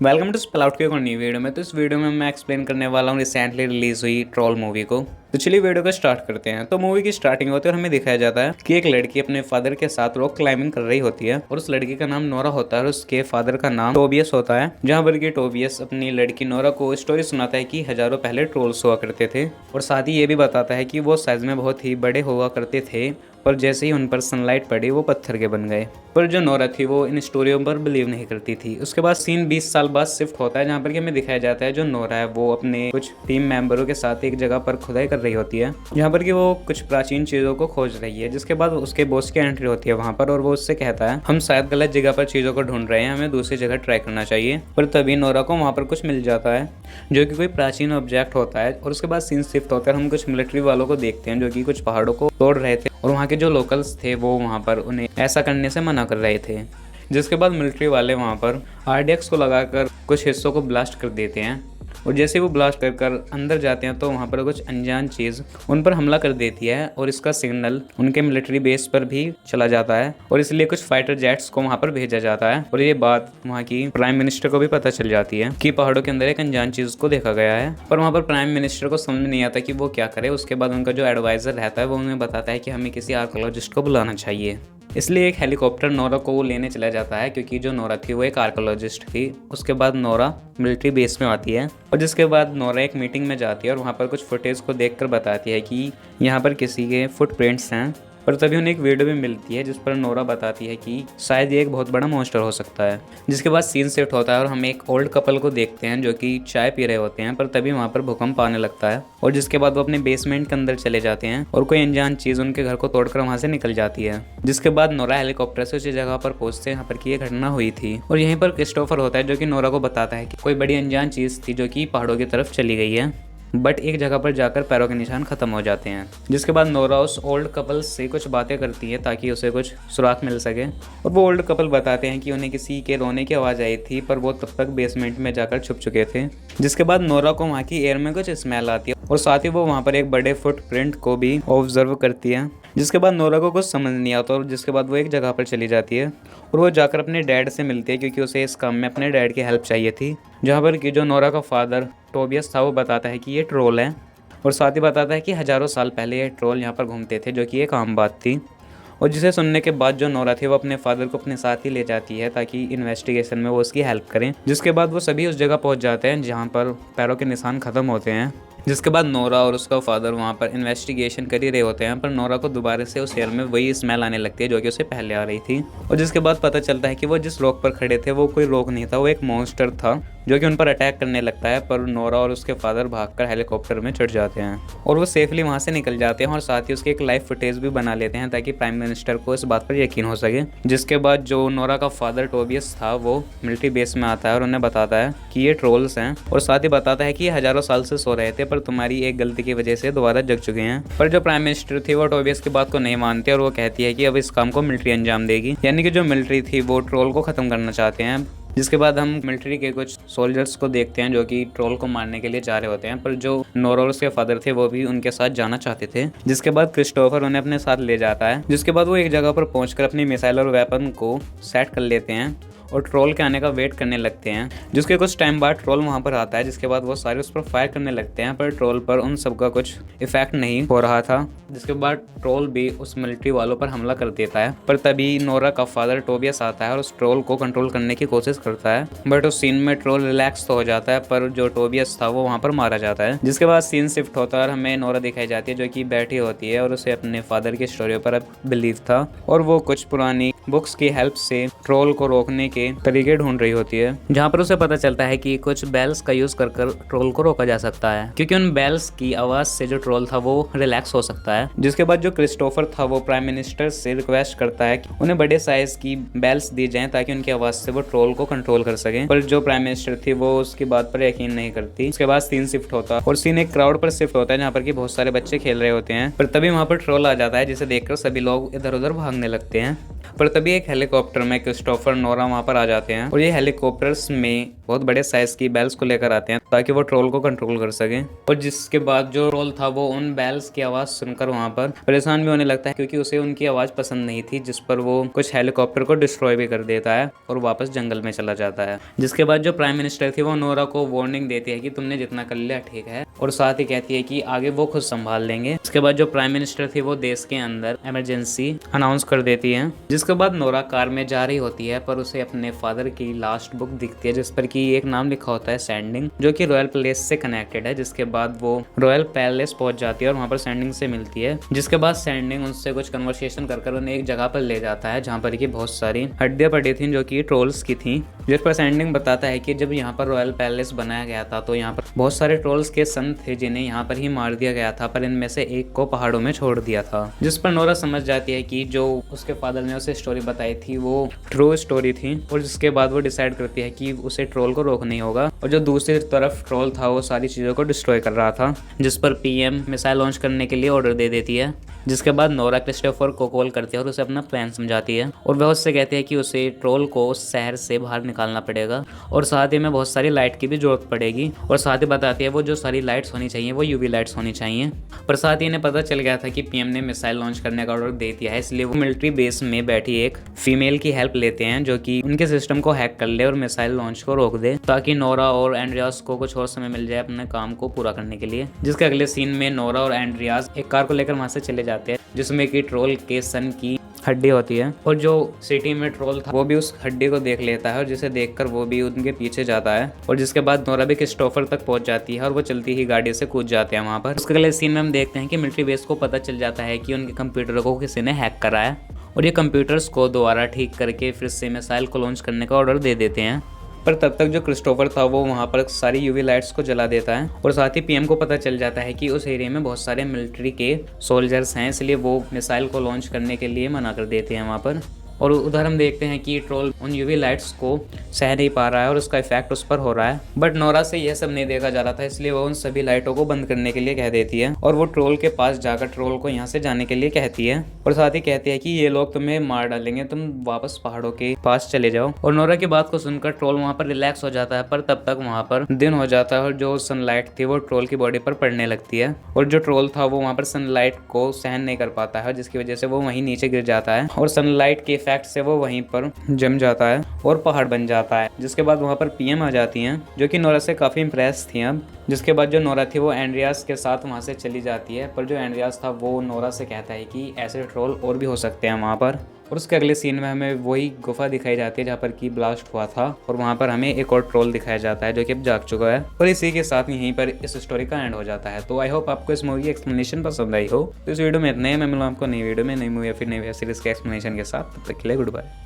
Welcome to स्प्लाउट की एक और नई वीडियो में। तो इस वीडियो में मैं एक्सप्लेन करने वाला हूँ रिसेंटली रिलीज हुई ट्रोल मूवी को। तो चलिए वीडियो को स्टार्ट करते हैं। तो मूवी की स्टार्टिंग होती है और हमें दिखाया जाता है कि एक लड़की अपने फादर के साथ रॉक क्लाइंबिंग कर रही होती है और उस लड़की का नाम नोरा होता है और उसके फादर का नाम टोबियस होता है। जहाँ पर कि टोबियस अपनी लड़की नोरा को स्टोरी सुनाता है कि हजारों पहले ट्रोल्स हुआ करते थे और साथ ही ये भी बताता है कि वो साइज में बहुत ही बड़े हुआ करते थे पर जैसे ही उन पर सनलाइट पड़ी वो पत्थर के बन गए। पर जो नोरा थी वो इन स्टोरियों पर बिलीव नहीं करती थी। उसके बाद सीन 20 साल बाद शिफ्ट होता है जहाँ पर कि हमें दिखाया जाता है जो नोरा है वो अपने कुछ टीम मेंबरों के साथ एक जगह पर खुदाई कर रही होती है जहाँ पर कि वो कुछ प्राचीन चीजों को खोज रही है। जिसके बाद उसके बॉस की एंट्री होती है वहाँ पर और वो उससे कहता है हम शायद गलत जगह पर चीजों को ढूंढ रहे हैं, हमें दूसरी जगह ट्राई करना चाहिए। पर तभी नोरा को वहाँ पर कुछ मिल जाता है जो कि कोई प्राचीन ऑब्जेक्ट होता है और उसके बाद सीन शिफ्ट होता है। हम कुछ मिलिट्री वालों को देखते हैं जो कि कुछ पहाड़ों को तोड़ रहे थे और वहाँ के जो लोकल्स थे वो वहाँ पर उन्हें ऐसा करने से मना कर रहे थे। जिसके बाद मिलिट्री वाले वहाँ पर आरडीएक्स को लगाकर कुछ हिस्सों को ब्लास्ट कर देते हैं और जैसे वो ब्लास्ट कर अंदर जाते हैं तो वहाँ पर कुछ अनजान चीज़ उन पर हमला कर देती है और इसका सिग्नल उनके मिलिट्री बेस पर भी चला जाता है और इसलिए कुछ फाइटर जेट्स को वहाँ पर भेजा जाता है। और ये बात वहाँ की प्राइम मिनिस्टर को भी पता चल जाती है कि पहाड़ों के अंदर एक अनजान चीज़ को देखा गया है। पर वहाँ पर प्राइम मिनिस्टर को समझ नहीं आता कि वो क्या करे। उसके बाद उनका जो एडवाइज़र रहता है वो उन्हें बताता है कि हमें किसी आर्कोलॉजिस्ट को बुलाना चाहिए। इसलिए एक हेलीकॉप्टर नोरा को लेने चला जाता है क्योंकि जो नोरा थी वो एक आर्कोलॉजिस्ट थी। उसके बाद नोरा मिलिट्री बेस में आती है और जिसके बाद नोरा एक मीटिंग में जाती है और वहाँ पर कुछ फुटेज को देखकर बताती है कि यहाँ पर किसी के फुटप्रिंट्स हैं। पर तभी उन्हें एक वीडियो भी मिलती है जिस पर नोरा बताती है कि शायद ये एक बहुत बड़ा मॉन्स्टर हो सकता है। जिसके बाद सीन शिफ्ट होता है और हम एक ओल्ड कपल को देखते हैं जो कि चाय पी रहे होते हैं। पर तभी वहाँ पर भूकंप आने लगता है और जिसके बाद वो अपने बेसमेंट के अंदर चले जाते हैं और कोई अनजान चीज़ उनके घर को तोड़कर वहाँ से निकल जाती है। जिसके बाद नोरा हेलीकॉप्टर से उसी जगह पर पहुँचते हैं यहाँ पर कि ये घटना हुई थी और यहीं पर क्रिस्टोफर होता है जो कि नोरा को बताता है कि कोई बड़ी अनजान चीज़ थी जो कि पहाड़ों की तरफ चली गई है बट एक जगह पर जाकर पैरों के निशान खत्म हो जाते हैं। जिसके बाद नोरा उस ओल्ड कपल से कुछ बातें करती है ताकि उसे कुछ सुराग मिल सके और वो ओल्ड कपल बताते हैं कि उन्हें किसी के रोने की आवाज़ आई थी पर वो तब तक बेसमेंट में जाकर छुप चुके थे। जिसके बाद नोरा को वहाँ की एयर में कुछ स्मेल आती है और साथ ही वो वहाँ पर एक बड़े फुटप्रिंट को भी ऑब्जर्व करती है। जिसके बाद नोरा को कुछ समझ नहीं आता और जिसके बाद वो एक जगह पर चली जाती है और वो जाकर अपने डैड से मिलती है क्योंकि उसे इस काम में अपने डैड की हेल्प चाहिए थी। जहाँ पर कि जो नोरा का फादर टोबियस था वो बताता है कि ये ट्रोल है और साथ ही बताता है कि हज़ारों साल पहले ये ट्रोल यहाँ पर घूमते थे जो कि एक आम बात थी। और जिसे सुनने के बाद जो नोरा थी वो अपने फादर को अपने साथ ही ले जाती है ताकि इन्वेस्टिगेशन में वो उसकी हेल्प करें। जिसके बाद वो सभी उस जगह पहुंच जाते हैं जहां पर पैरों के निशान खत्म होते हैं। जिसके बाद नोरा और उसका फादर वहां पर इन्वेस्टिगेशन कर ही रहे होते हैं पर नोरा को दोबारा से उस एयर में वही स्मेल आने लगती है जो कि उसे पहले आ रही थी। और जिसके बाद पता चलता है कि वो जिस रॉक पर खड़े थे वो कोई रॉक नहीं था, वो एक मॉन्स्टर था जो कि उन पर अटैक करने लगता है। पर नोरा और उसके फादर भागकर हेलीकॉप्टर में चढ़ जाते हैं और वो सेफली वहां से निकल जाते हैं और साथ ही उसके एक लाइव फुटेज भी बना लेते हैं ताकि प्राइम मिनिस्टर को इस बात पर यकीन हो सके। जिसके बाद जो नोरा का फादर टोबियस था वो मिलिट्री बेस में आता है और उन्हें बताता है कि ये ट्रोल्स हैं और साथ ही बताता है कि ये हजारों साल से सो रहे थे पर तुम्हारी एक गलती की वजह से दोबारा जग चुके हैं। पर जो प्राइम मिनिस्टर थी वो टोबियस की बात को नहीं मानती और वो कहती है कि अब इस काम को मिलिट्री अंजाम देगी, यानी कि जो मिलिट्री थी वो ट्रोल को खत्म करना चाहते हैं। जिसके बाद हम मिलिट्री के कुछ सोल्जर्स को देखते हैं जो कि ट्रोल को मारने के लिए जा रहे होते हैं पर जो नोरा और उसके फादर थे वो भी उनके साथ जाना चाहते थे। जिसके बाद क्रिस्टोफर उन्हें अपने साथ ले जाता है। जिसके बाद वो एक जगह पर पहुंचकर अपनी मिसाइल और वेपन को सेट कर लेते हैं और ट्रोल के आने का वेट करने लगते हैं। जिसके कुछ टाइम बाद ट्रोल वहां पर आता है। जिसके बाद वो सारे उस पर फायर करने लगते हैं पर ट्रोल पर उन सब का कुछ इफेक्ट नहीं हो रहा था। जिसके बाद ट्रोल भी उस मिलिट्री वालों पर हमला कर देता है पर तभी नोरा का फादर टोबियस आता है और उस ट्रोल को कंट्रोल करने की कोशिश करता है बट उस सीन में ट्रोल रिलैक्स तो हो जाता है पर जो टोबियस था वो वहाँ पर मारा जाता है। जिसके बाद सीन शिफ्ट होता है और हमें नोरा दिखाई जाती है जो कि बैठी होती है और उसे अपने फादर की स्टोरी पर बिलीव था और वो कुछ पुरानी बुक्स की हेल्प से ट्रोल को रोकने के तरीके ढूंढ रही होती है। जहाँ पर उसे पता चलता है कि कुछ बेल्स का यूज कर ट्रोल को रोका जा सकता है क्योंकि उन बेल्स की आवाज से जो ट्रोल था वो रिलैक्स हो सकता है। जिसके बाद जो क्रिस्टोफर था वो प्राइम मिनिस्टर से रिक्वेस्ट करता है कि उन्हें बड़े साइज की बेल्स दी जाएं ताकि उनकी आवाज से वो ट्रोल को कंट्रोल कर सके। पर जो प्राइम मिनिस्टर थी वो उसकी बात पर यकीन नहीं करती। उसके बाद सीन शिफ्ट होता है और सीन एक क्राउड पर शिफ्ट होता है जहाँ पर कि बहुत सारे बच्चे खेल रहे होते हैं। पर तभी वहाँ पर ट्रोल आ जाता है जिसे देखकर सभी लोग इधर उधर भागने लगते हैं। पर तभी एक हेलीकॉप्टर में क्रिस्टोफर नोरा वहाँ पर आ जाते हैं और ये हेलीकॉप्टर्स में बहुत बड़े साइज की बेल्स को लेकर आते हैं ताकि वो ट्रोल को कंट्रोल कर सके। और जिसके बाद जो ट्रोल था वो उन बेल्स की आवाज़ सुनकर वहाँ पर परेशान भी होने लगता है, क्योंकि उसे उनकी आवाज़ पसंद नहीं थी, जिस पर वो कुछ हेलीकॉप्टर को डिस्ट्रॉय भी कर देता है और वापस जंगल में चला जाता है। जिसके बाद जो प्राइम मिनिस्टर थी वो नोरा को वार्निंग देती है कि तुमने जितना कर लिया ठीक है, और साथ ही कहती है कि आगे वो खुद संभाल लेंगे। इसके बाद जो प्राइम मिनिस्टर थी वो देश के अंदर इमरजेंसी अनाउंस कर देती है। जिसके बाद नोरा कार में जा रही होती है, पर उसे अपने फादर की लास्ट बुक दिखती है जिस पर कि एक नाम लिखा होता है सैंडिंग, जो कि रॉयल पैलेस से कनेक्टेड है। जिसके बाद वो रॉयल पैलेस पहुंच जाती है और वहां पर सैंडिंग से मिलती है। जिसके बाद सैंडिंग उनसे कुछ कन्वर्सेशन कर उन्हें एक जगह पर ले जाता है जहाँ पर की बहुत सारी हड्डियां पड़ी थी जो कि ट्रोल्स की थी। जिस पर सैंडिंग बताता है कि जब यहाँ पर रॉयल पैलेस बनाया गया था तो यहाँ पर बहुत सारे ट्रोल्स के सन थे जिन्हें यहाँ पर ही मार दिया गया था, पर इनमें से एक को पहाड़ों में छोड़ दिया था। जिस पर नोरा समझ जाती है कि जो उसके फादर ने उसे स्टोरी बताई थी वो ट्रू स्टोरी थी, और जिसके बाद वो डिसाइड करती है कि उसे ट्रोल को रोकना ही होगा। और जो दूसरी तरफ ट्रोल था वो सारी चीज़ों को डिस्ट्रॉय कर रहा था, जिस पर पीएम मिसाइल लॉन्च करने के लिए ऑर्डर दे देती है। जिसके बाद नोरा क्रिस्टोफर को कॉल करती है और उसे अपना प्लान समझाती है, और वह उससे कहती है कि उसे ट्रोल को शहर से बाहर निकालना पड़ेगा और साथ ही में बहुत सारी लाइट की भी जरूरत पड़ेगी। और साथ ही बताती है वो जो सारी लाइट्स होनी चाहिए वो यूवी लाइट्स होनी चाहिए। पर साथ ही इन्हें पता चल गया था कि पीएम ने मिसाइल लॉन्च करने का ऑर्डर दे दिया है, इसलिए वो मिलिट्री बेस में बैठी एक फीमेल की हेल्प लेते हैं जो कि उनके सिस्टम को हैक कर ले और मिसाइल लॉन्च को रोक दे, ताकि नोरा और एंड्रियास को कुछ और समय मिल जाए अपने काम को पूरा करने के लिए। जिसके अगले सीन में नोरा और एंड्रियास एक कार को लेकर वहां से चले जाते हैं जिसमें कि ट्रोल के सन की हड्डी होती है, और जो सिटी में ट्रोल था वो भी उस हड्डी को देख लेता है और जिसे देखकर वो भी उनके पीछे जाता है। और जिसके बाद नोरा भी क्रिस्टोफर तक पहुंच जाती है और वो चलती ही गाड़ी से कूद जाते हैं वहां पर। उसके अगले सीन में हम देखते हैं कि मिलिट्री बेस को पता चल जाता है कि उनके कंप्यूटर को किसी ने हैक करा है, और ये कंप्यूटर्स को दोबारा ठीक करके फिर से मिसाइल को लॉन्च करने का ऑर्डर दे देते हैं। पर तब तक जो क्रिस्टोफर था वो वहाँ पर सारी यूवी लाइट्स को जला देता है, और साथ ही पीएम को पता चल जाता है कि उस एरिया में बहुत सारे मिलिट्री के सोल्जर्स हैं, इसलिए वो मिसाइल को लॉन्च करने के लिए मना कर देते हैं वहाँ पर। और उधर हम देखते हैं कि ट्रोल उन यूवी लाइट्स को सह नहीं पा रहा है और उसका इफेक्ट उस पर हो रहा है। बट नोरा से यह सब नहीं देखा जा रहा था, इसलिए वो उन सभी लाइटों को बंद करने के लिए कह देती है, और वो ट्रोल के पास जाकर ट्रोल को यहाँ से जाने के लिए कहती है, और साथ ही कहती है कि ये लोग तुम्हें मार डालेंगे, तुम वापस पहाड़ों के पास चले जाओ। और नोरा की बात को सुनकर ट्रोल वहाँ पर रिलैक्स हो जाता है, पर तब तक वहाँ पर दिन हो जाता है और जो सनलाइट थी वो ट्रोल की बॉडी पर पड़ने लगती है, और जो ट्रोल था वो वहाँ पर सनलाइट को सहन नहीं कर पाता है, जिसकी वजह से वो वहीं नीचे गिर जाता है, और सनलाइट के इफेक्ट से वो वहीं पर जम जाता है और पहाड़ बन जाता है। जिसके बाद वहाँ पर पीएम आ जाती हैं जो कि नोरा से काफ़ी इम्प्रेस थी अब। जिसके बाद जो नोरा थी वो एंड्रियास के साथ वहाँ से चली जाती है, पर जो एंड्रियास था वो नोरा से कहता है कि ऐसे ट्रोल और भी हो सकते हैं वहाँ पर। और उसके अगले सीन में हमें वही गुफा दिखाई जाती है जहाँ पर की ब्लास्ट हुआ था, और वहाँ पर हमें एक और ट्रोल दिखाया जाता है जो कि अब जाग चुका है। और इसी के साथ यहीं पर इस स्टोरी का एंड हो जाता है। तो आई होप आपको इस मूवी की एक्सप्लेनेशन पसंद आई हो। तो इस वीडियो में इतना ही, मैं मिलूँ आपको नई वीडियो में नई मूवी या फिर नई वेब सीरीज के एक्सप्लेनेशन के साथ। तब तक के लिए गुड बाय।